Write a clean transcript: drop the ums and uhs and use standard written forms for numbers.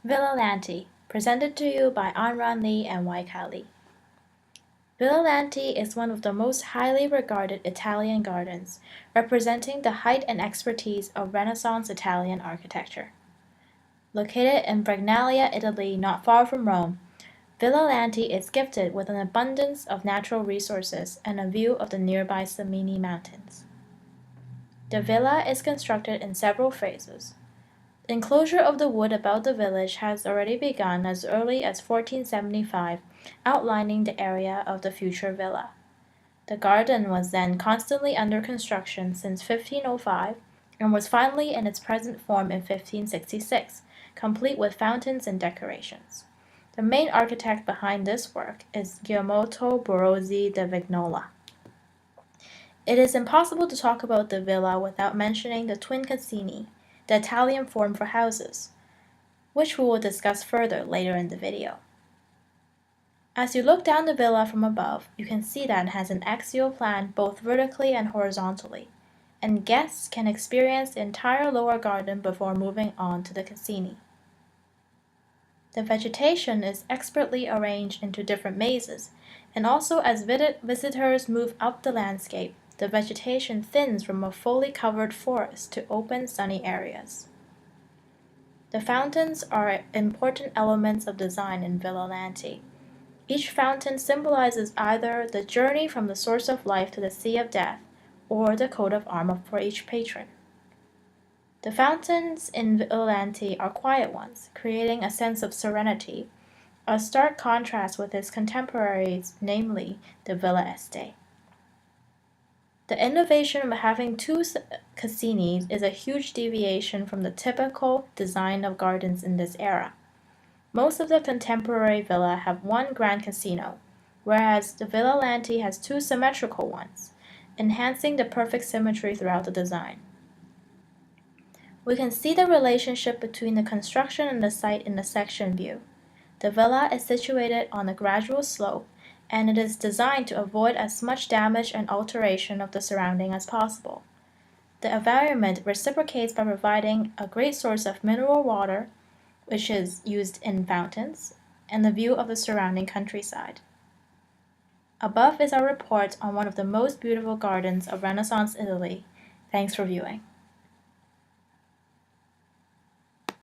Villa Lante, presented to you by Anran Lee and Waika Lee. Villa Lante is one of the most highly regarded Italian gardens, representing the height and expertise of Renaissance Italian architecture. Located in Bregaglia, Italy, not far from Rome, Villa Lante is gifted with an abundance of natural resources and a view of the nearby Cimini Mountains. The villa is constructed in several phases. The enclosure of the wood about the village has already begun as early as 1475, outlining the area of the future villa. The garden was then constantly under construction since 1505 and was finally in its present form in 1566, complete with fountains and decorations. The main architect behind this work is Giacomo Borrozzi da Vignola. It is impossible to talk about the villa without mentioning the twin casini, the Italian form for houses, which we will discuss further later in the video. As you look down the villa from above, you can see that it has an axial plan both vertically and horizontally, and guests can experience the entire lower garden before moving on to the casini. The vegetation is expertly arranged into different mazes, and also as visitors move up the landscape, the vegetation thins from a fully covered forest to open sunny areas. The fountains are important elements of design in Villa Lante. Each fountain symbolizes either the journey from the source of life to the sea of death, or the coat of arms for each patron. The fountains in Villa Lante are quiet ones, creating a sense of serenity, a stark contrast with its contemporaries, namely the Villa Este. The innovation of having two casinis is a huge deviation from the typical design of gardens in this era. Most of the contemporary villas have one grand casino, whereas the Villa Lante has two symmetrical ones, enhancing the perfect symmetry throughout the design. We can see the relationship between the construction and the site in the section view. The villa is situated on a gradual slope, and it is designed to avoid as much damage and alteration of the surrounding as possible. The environment reciprocates by providing a great source of mineral water, which is used in fountains, and the view of the surrounding countryside. Above is our report on one of the most beautiful gardens of Renaissance Italy. Thanks for viewing.